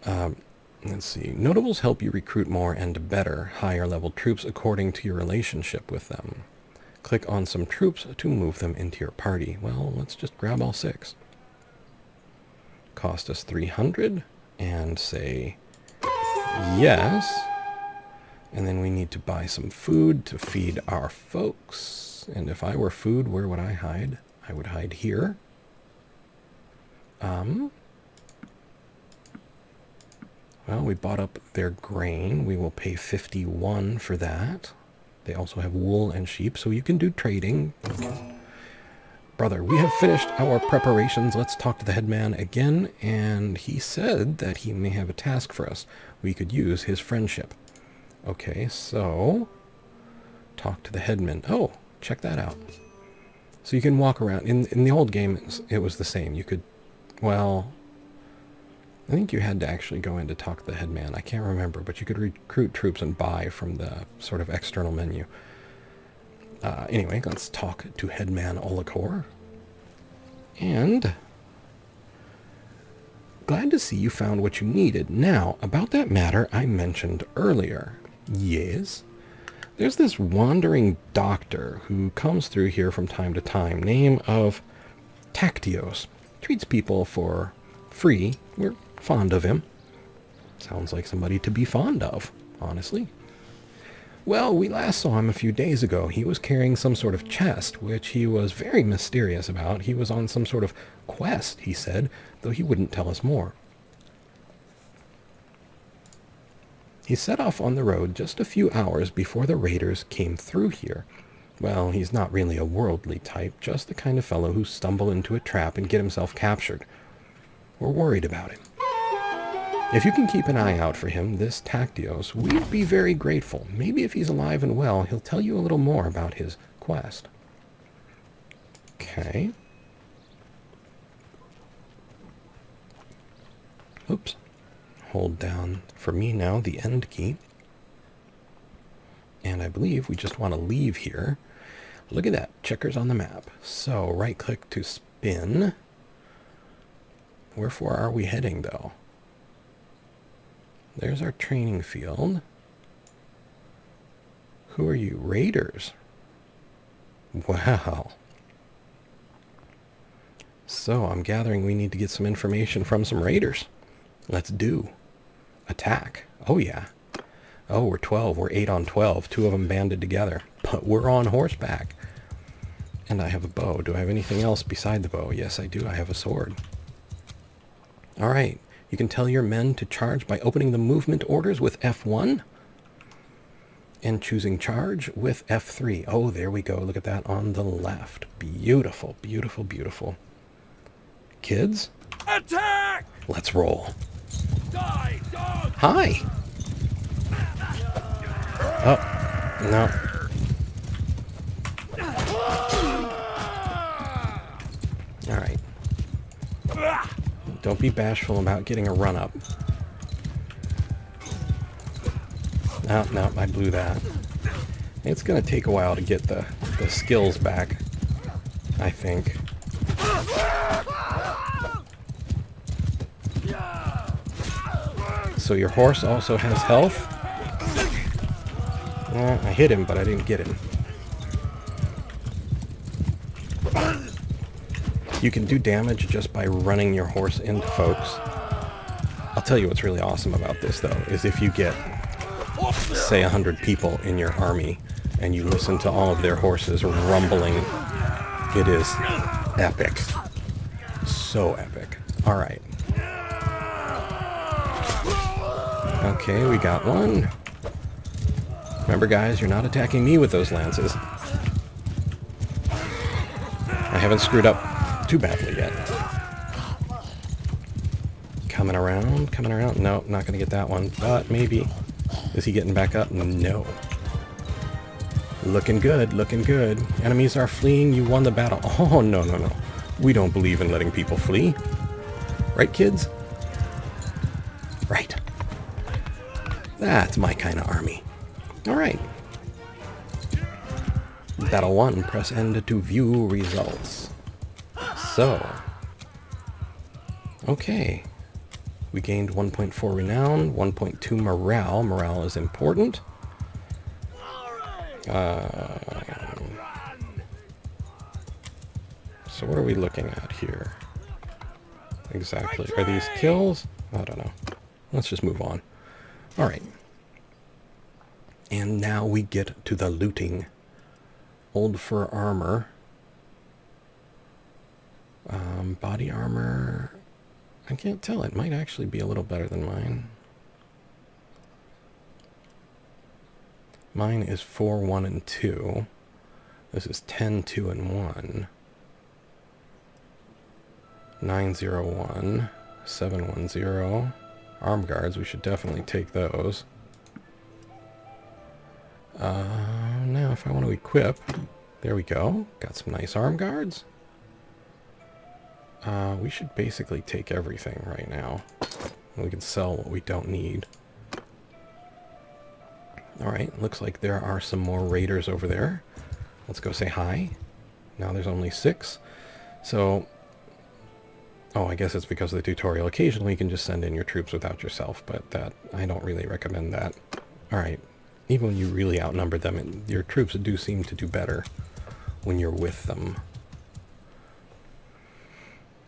Speaker 1: Let's see. Notables help you recruit more and better higher level troops according to your relationship with them. Click on some troops to move them into your party. Well, let's just grab all 6. Cost us 300. And say yes. And then we need to buy some food to feed our folks. And if I were food, where would I hide? I would hide here. Well, we bought up their grain. We will pay 51 for that. They also have wool and sheep, so you can do trading. Brother, we have finished our preparations. Let's talk to the headman again. And he said that he may have a task for us. We could use his friendship. Okay, so talk to the headman. Oh, check that out. So you can walk around. In the old game, it was the same. You could, well, I think you had to actually go in to talk to the headman. I can't remember, but you could recruit troops and buy from the sort of external menu. Anyway, let's talk to Headman Olakor. And glad to see you found what you needed. Now, about that matter I mentioned earlier. Yes? There's this wandering doctor who comes through here from time to time, name of Tactios. Treats people for free. We're fond of him. Sounds like somebody to be fond of, honestly. Well, we last saw him a few days ago. He was carrying some sort of chest, which he was very mysterious about. He was on some sort of quest, he said, though he wouldn't tell us more. He set off on the road just a few hours before the raiders came through here. Well, he's not really a worldly type, just the kind of fellow who stumble into a trap and get himself captured. We're worried about him. If you can keep an eye out for him, this Tactios, we'd be very grateful. Maybe if he's alive and well, he'll tell you a little more about his quest. Okay. Oops. Hold down, for me now, the end key. And I believe we just want to leave here. Look at that, checkers on the map. So, right-click to spin. Wherefore are we heading, though? There's our training field. Who are you? Raiders. Wow. So I'm gathering we need to get some information from some raiders. Let's do. Attack. Oh yeah. Oh, we're 12. We're 8 on 12. 2 of them banded together. But we're on horseback. And I have a bow. Do I have anything else beside the bow? Yes, I do. I have a sword. All right. You can tell your men to charge by opening the movement orders with F1 and choosing charge with F3. Oh, there we go. Look at that on the left. Beautiful, beautiful, beautiful. Kids?
Speaker 2: Attack!
Speaker 1: Let's roll.
Speaker 2: Die, dog!
Speaker 1: Hi! Oh, no. All right. Don't be bashful about getting a run-up. No, no, I blew that. It's going to take a while to get the skills back, I think. So your horse also has health? I hit him, but I didn't get him. You can do damage just by running your horse into folks. I'll tell you what's really awesome about this, though, is if you get, say, 100 people in your army, and you listen to all of their horses rumbling, it is epic. So epic. All right. Okay, we got one. Remember, guys, you're not attacking me with those lances. I haven't screwed up too badly yet. Coming around, coming around. No, not going to get that one, but maybe. Is he getting back up? No. Looking good, looking good. Enemies are fleeing, you won the battle. Oh, no, no, no. We don't believe in letting people flee. Right, kids? Right. That's my kind of army. Alright. Battle 1. Press End to view results. So. Okay. We gained 1.4 renown, 1.2 morale. Morale is important. So what are we looking at here? Exactly. Are these kills? I don't know. Let's just move on. Alright. And now we get to the looting. Old fur armor. Body armor. I can't tell. It might actually be a little better than mine. Mine is 4, 1, and 2. This is 10, 2, and 1. 9, 0, 1. 7, 1, 0. Arm guards, we should definitely take those. Now if I want to equip, there we go. Got some nice arm guards. We should basically take everything right now. We can sell what we don't need. Alright, looks like there are some more raiders over there. Let's go say hi. Now there's only 6. So, oh, I guess it's because of the tutorial. Occasionally you can just send in your troops without yourself, but that I don't really recommend that. Alright, even when you really outnumber them, your troops do seem to do better when you're with them.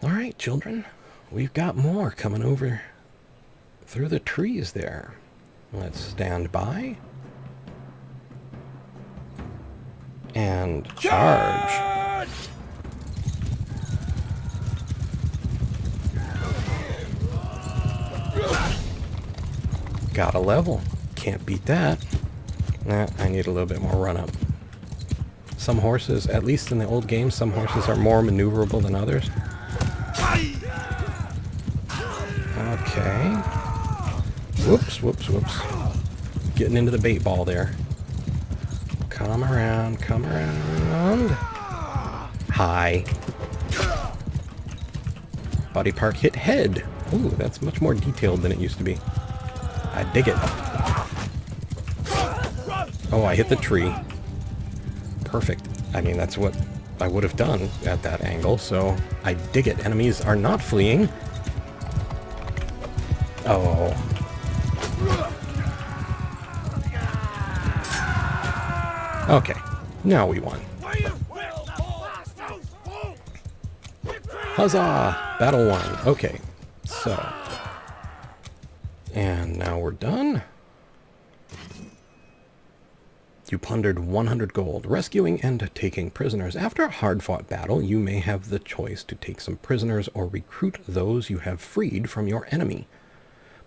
Speaker 1: Alright, children. We've got more coming over through the trees there. Let's stand by. And charge! Got a level. Can't beat that. Nah, I need a little bit more run-up. Some horses, at least in the old games, some horses are more maneuverable than others. Okay. Whoops, whoops, whoops. Getting into the bait ball there. Come around, come around. Hi. Body part hit head. Ooh, that's much more detailed than it used to be. I dig it. Oh, I hit the tree. Perfect. I mean, that's what I would have done at that angle, so I dig it. Enemies are not fleeing. Oh. Okay, now we won. Huzzah! Battle 1. Okay, so. And now we're done. You plundered 100 gold, rescuing and taking prisoners. After a hard-fought battle, you may have the choice to take some prisoners or recruit those you have freed from your enemy.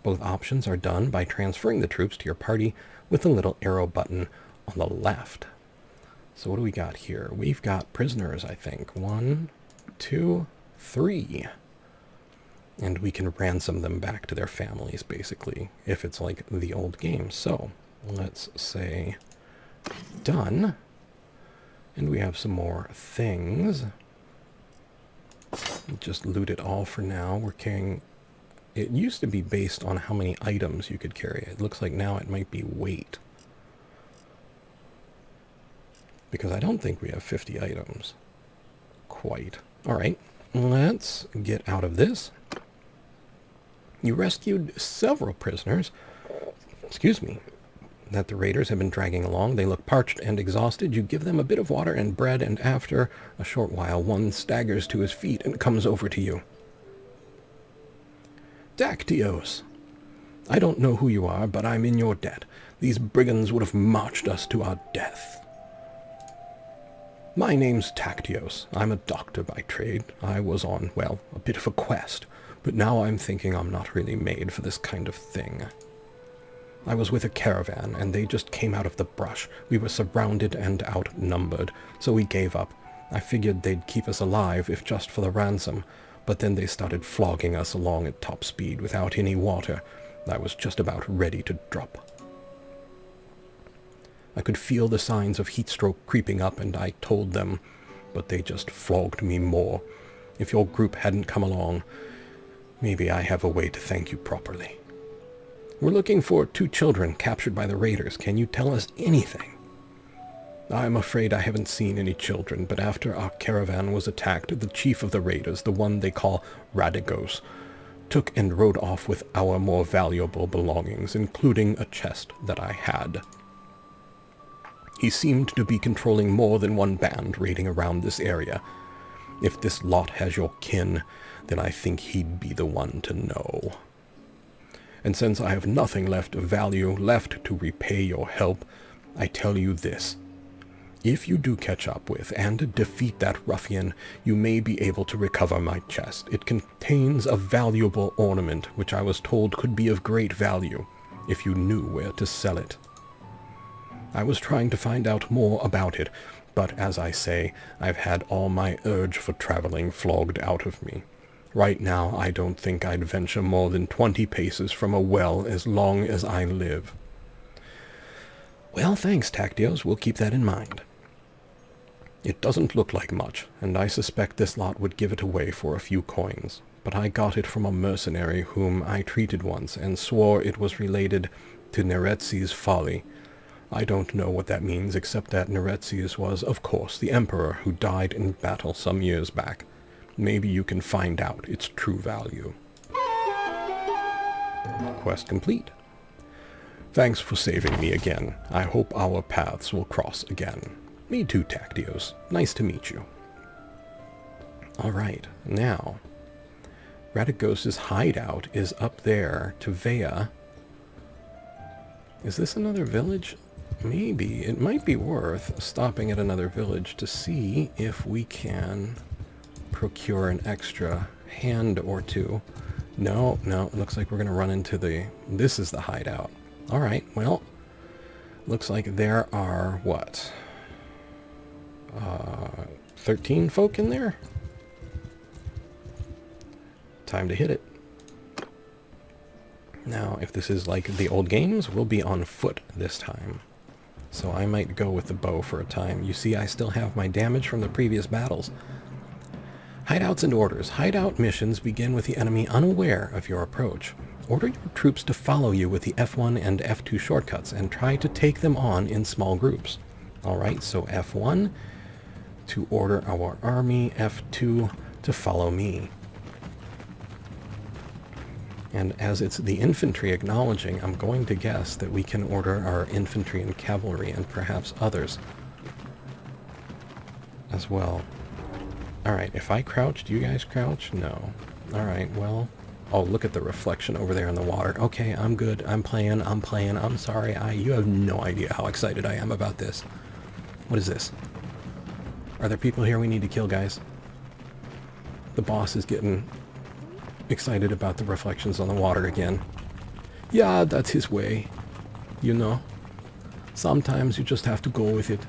Speaker 1: Both options are done by transferring the troops to your party with the little arrow button on the left. So what do we got here? We've got prisoners, I think. 1, 2, 3. And we can ransom them back to their families, basically, if it's like the old game. So let's say done. And we have some more things. Just loot it all for now. We're carrying... It used to be based on how many items you could carry. It looks like now it might be weight. Because I don't think we have 50 items. Quite. Alright, let's get out of this. You rescued several prisoners. Excuse me. That the raiders have been dragging along. They look parched and exhausted. You give them a bit of water and bread, and after a short while, one staggers to his feet and comes over to you. Dactyos, I don't know who you are, but I'm in your debt. These brigands would have marched us to our death. My name's Tactios. I'm a doctor by trade. I was on, well, a bit of a quest, but now I'm thinking I'm not really made for this kind of thing. I was with a caravan, and they just came out of the brush. We were surrounded and outnumbered, so we gave up. I figured they'd keep us alive, if just for the ransom, but then they started flogging us along at top speed without any water. I was just about ready to drop. I could feel the signs of heat stroke creeping up, and I told them, but they just flogged me more. If your group hadn't come along, maybe I have a way to thank you properly. We're looking for 2 children captured by the raiders. Can you tell us anything? I'm afraid I haven't seen any children, but after our caravan was attacked, the chief of the raiders, the one they call Radagos, took and rode off with our more valuable belongings, including a chest that I had. He seemed to be controlling more than one band raiding around this area. If this lot has your kin, then I think he'd be the one to know. And since I have nothing left of value left to repay your help, I tell you this. If you do catch up with and defeat that ruffian, you may be able to recover my chest. It contains a valuable ornament, which I was told could be of great value, if you knew where to sell it. I was trying to find out more about it, but as I say, I've had all my urge for traveling flogged out of me. Right now, I don't think I'd venture more than 20 paces from a well as long as I live. Well, thanks, Tactios. We'll keep that in mind. It doesn't look like much, and I suspect this lot would give it away for a few coins. But I got it from a mercenary whom I treated once, and swore it was related to Neretsi's folly. I don't know what that means, except that Neretsius was, of course, the emperor who died in battle some years back. Maybe you can find out its true value. Quest complete. Thanks for saving me again. I hope our paths will cross again. Me too, Tactios. Nice to meet you. Alright, now, Radagos' hideout is up there to Vea. Is this another village? Maybe. It might be worth stopping at another village to see if we can procure an extra hand or two. No, it looks like we're going to run into the... This is the hideout. Alright, well, looks like there are, what? 13 folk in there? Time to hit it. Now, if this is like the old games, we'll be on foot this time. So I might go with the bow for a time. You see, I still have my damage from the previous battles. Hideouts and orders. Hideout missions begin with the enemy unaware of your approach. Order your troops to follow you with the F1 and F2 shortcuts and try to take them on in small groups. Alright, so F1 to order our army, F2 to follow me. And as it's the infantry acknowledging, I'm going to guess that we can order our infantry and cavalry and perhaps others as well. Alright, if I crouch, do you guys crouch? No. Alright, well... Oh, look at the reflection over there in the water. Okay, I'm good. I'm playing. I'm sorry. You have no idea how excited I am about this. What is this? Are there people here we need to kill, guys? The boss is getting excited about the reflections on the water again. Yeah, that's his way. You know. Sometimes you just have to go with it.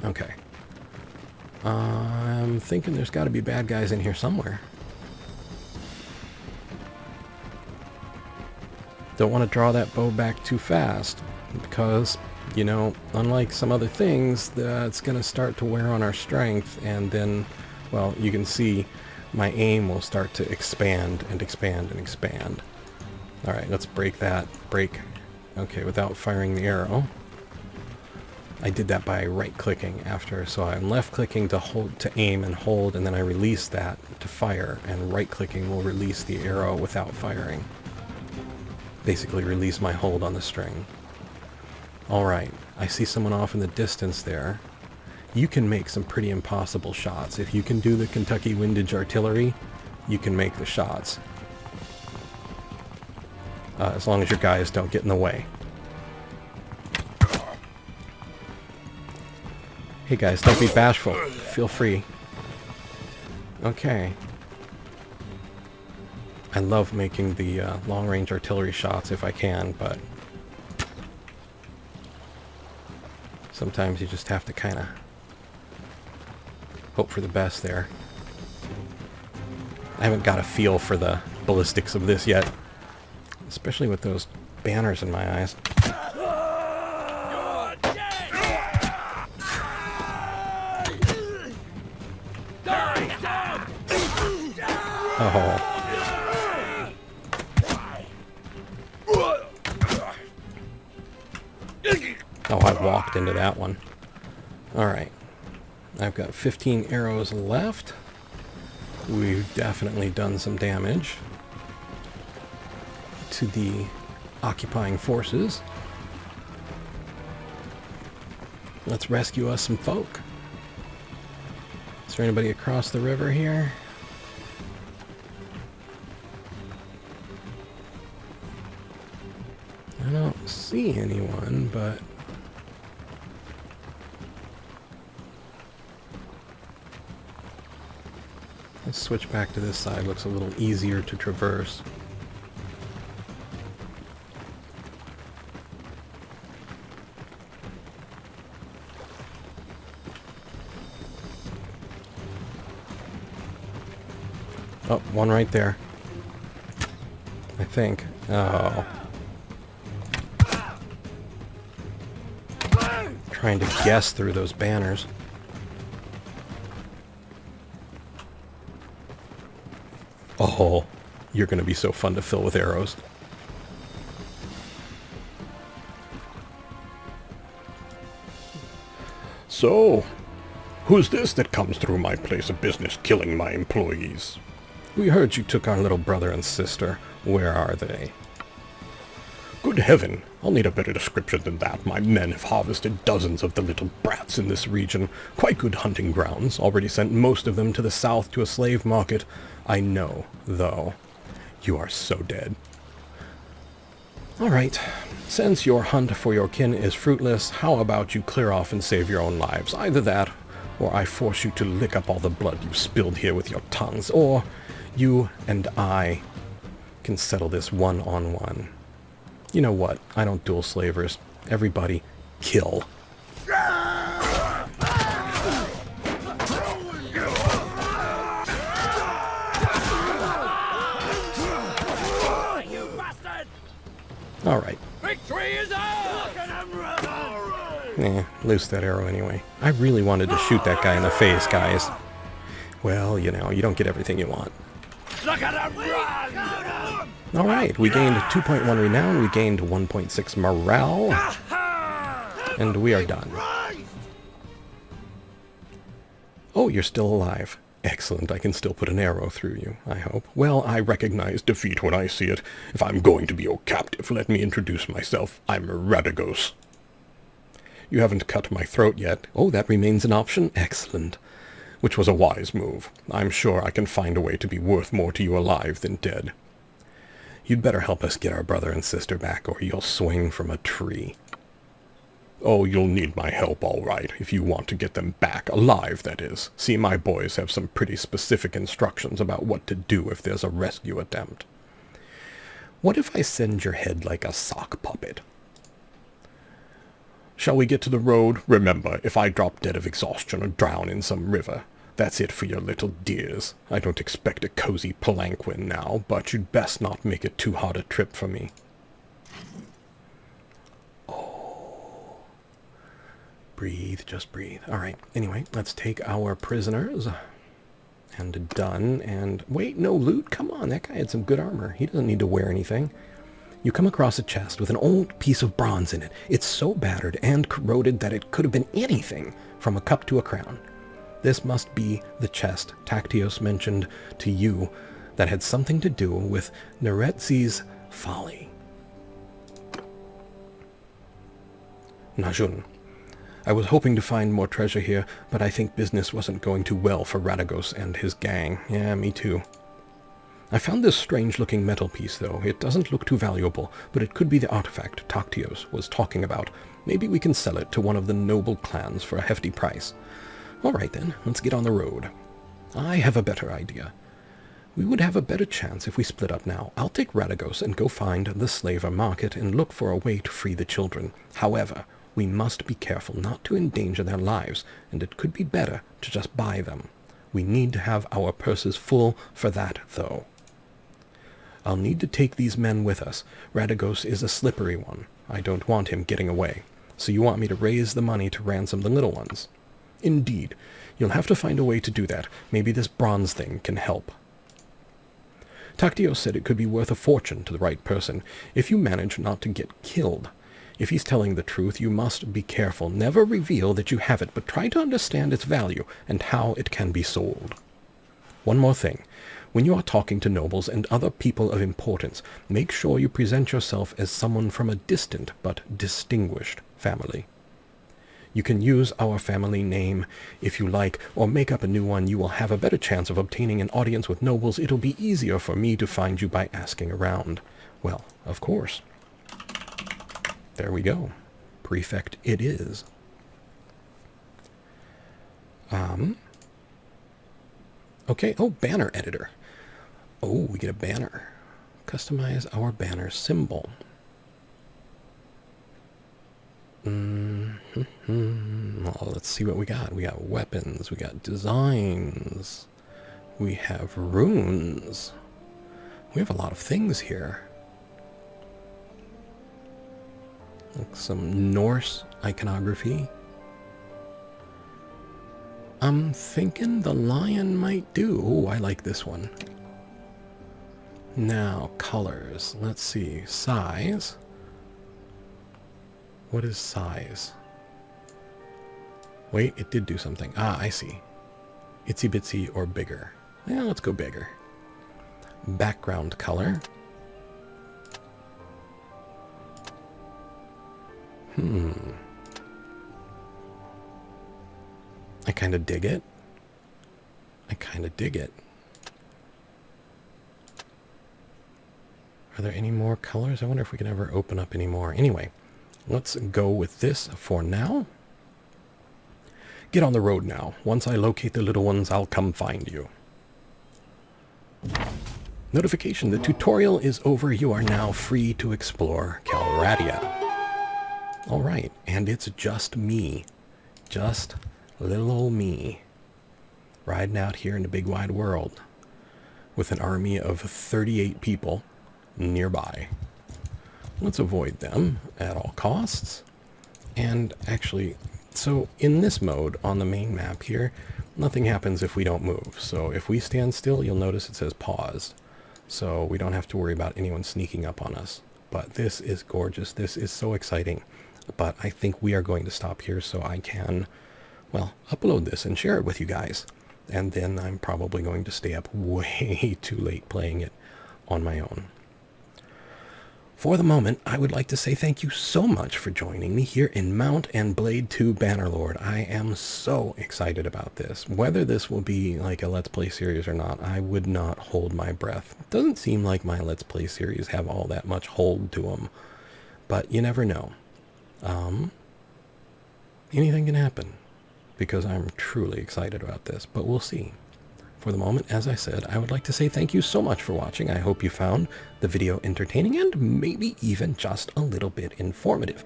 Speaker 1: Okay. I'm thinking there's got to be bad guys in here somewhere. Don't want to draw that bow back too fast, because, you know, unlike some other things, that's going to start to wear on our strength, and then, well, you can see my aim will start to expand and expand and expand. Alright, let's break that. Break. Okay, without firing the arrow. I did that by right-clicking after, so I'm left-clicking to hold, to aim and hold, and then I release that to fire, and right-clicking will release the arrow without firing. Basically release my hold on the string. Alright, I see someone off in the distance there. You can make some pretty impossible shots. If you can do the Kentucky Windage Artillery, you can make the shots. As long as your guys don't get in the way. Hey guys, don't be bashful. Feel free. Okay. I love making the long-range artillery shots if I can, but sometimes you just have to kind of hope for the best there. I haven't got a feel for the ballistics of this yet, especially with those banners in my eyes. Oh. Oh, I walked into that one. Alright. I've got 15 arrows left. We've definitely done some damage to the occupying forces. Let's rescue us some folk. Is there anybody across the river here? I don't see anyone, but let's switch back to this side. Looks a little easier to traverse. Oh, one right there. I think. Oh. Trying to guess through those banners. Oh, you're going to be so fun to fill with arrows.
Speaker 3: So, who's this that comes through my place of business killing my employees?
Speaker 1: We heard you took our little brother and sister. Where are they?
Speaker 3: Good heaven, I'll need a better description than that. My men have harvested dozens of the little brats in this region. Quite good hunting grounds. Already sent most of them to the south to a slave market. I know, though. You are so dead. All right. Since your hunt for your kin is fruitless, how about you clear off and save your own lives? Either that, or I force you to lick up all the blood you've spilled here with your tongues, or you and I can settle this one-on-one. You know what? I don't duel slavers. Everybody, kill. All right.
Speaker 2: Victory is ours!
Speaker 1: Loose that arrow anyway. I really wanted to shoot that guy in the face, guys. Well, you know, you don't get everything you want.
Speaker 2: Look at him run!
Speaker 1: All right, we gained 2.1 renown, we gained 1.6 morale, and we are done. Oh, you're still alive. Excellent, I can still put an arrow through you, I hope.
Speaker 3: Well, I recognize defeat when I see it. If I'm going to be your captive, let me introduce myself. I'm Radagos.
Speaker 1: You haven't cut my throat yet. Oh, that remains an option? Excellent.
Speaker 3: Which was a wise move. I'm sure I can find a way to be worth more to you alive than dead.
Speaker 1: You'd better help us get our brother and sister back, or you'll swing from a tree.
Speaker 3: Oh, you'll need my help, all right, if you want to get them back, alive, that is. See, my boys have some pretty specific instructions about what to do if there's a rescue attempt.
Speaker 1: What if I send your head like a sock puppet?
Speaker 3: Shall we get to the road? Remember, if I drop dead of exhaustion or drown in some river, that's it for your little dears. I don't expect a cozy palanquin now, but you'd best not make it too hard a trip for me.
Speaker 1: Oh. Breathe, just breathe. All right, anyway, let's take our prisoners. And done, and wait, no loot? Come on, that guy had some good armor. He doesn't need to wear anything. You come across a chest with an old piece of bronze in it. It's so battered and corroded that it could have been anything from a cup to a crown. This must be the chest Tactios mentioned to you that had something to do with Neretzi's folly. Najun, I was hoping to find more treasure here, but I think business wasn't going too well for Radagos and his gang. Yeah, me too. I found this strange-looking metal piece, though. It doesn't look too valuable, but it could be the artifact Tactios was talking about. Maybe we can sell it to one of the noble clans for a hefty price. All right, then. Let's get on the road. I have a better idea.
Speaker 3: We would have a better chance if we split up now. I'll take Radagos and go find the slaver market and look for a way to free the children. However, we must be careful not to endanger their lives, and it could be better to just buy them. We need to have our purses full for that, though. I'll need to take these men with us. Radagos is a slippery one. I don't want him getting away. So you want me to raise the money to ransom the little ones? Indeed. You'll have to find a way to do that. Maybe this bronze thing can help. Tactio said it could be worth a fortune to the right person, if you manage not to get killed. If he's telling the truth, you must be careful. Never reveal that you have it, but try to understand its value and how it can be sold. One more thing. When you are talking to nobles and other people of importance, make sure you present yourself as someone from a distant but distinguished family. You can use our family name if you like, or make up a new one. You will have a better chance of obtaining an audience with nobles. It'll be easier for me to find you by asking around. Well, of course. There we go. Prefect it is. Okay, oh, banner editor. Oh, we get a banner. Customize our banner symbol. Well, let's see what we got. We got weapons, we got designs, we have runes. We have a lot of things here. Like some Norse iconography. I'm thinking the lion might do. Oh, I like this one. Now, colors. Let's see. Size. What is size? Wait, it did do something. Ah, I see. Itsy bitsy or bigger. Yeah, let's go bigger. Background color. I kind of dig it. I kind of dig it. Are there any more colors? I wonder if we can ever open up any more. Anyway, let's go with this for now. Get on the road now. Once I locate the little ones, I'll come find you. Notification, the tutorial is over. You are now free to explore Calradia. Alright, and it's just me. Just little old me. Riding out here in the big wide world. With an army of 38 people nearby. Let's avoid them at all costs. And actually, so in this mode on the main map here, nothing happens if we don't move. So if we stand still, you'll notice it says paused. So we don't have to worry about anyone sneaking up on us. But this is gorgeous. This is so exciting. But I think we are going to stop here so I can, well, upload this and share it with you guys. And then I'm probably going to stay up way too late playing it on my own. For the moment, I would like to say thank you so much for joining me here in Mount and Blade 2 Bannerlord. I am so excited about this. Whether this will be like a Let's Play series or not, I would not hold my breath. It doesn't seem like my Let's Play series have all that much hold to them. But you never know. Anything can happen. Because I'm truly excited about this. But we'll see. For the moment, as I said, I would like to say thank you so much for watching. I hope you found the video entertaining and maybe even just a little bit informative.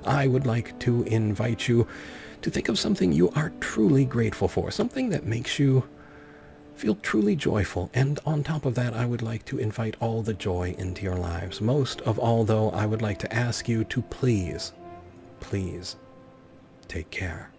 Speaker 3: I would like to invite you to think of something you are truly grateful for, something that makes you feel truly joyful. And on top of that, I would like to invite all the joy into your lives. Most of all, though, I would like to ask you to please, please take care.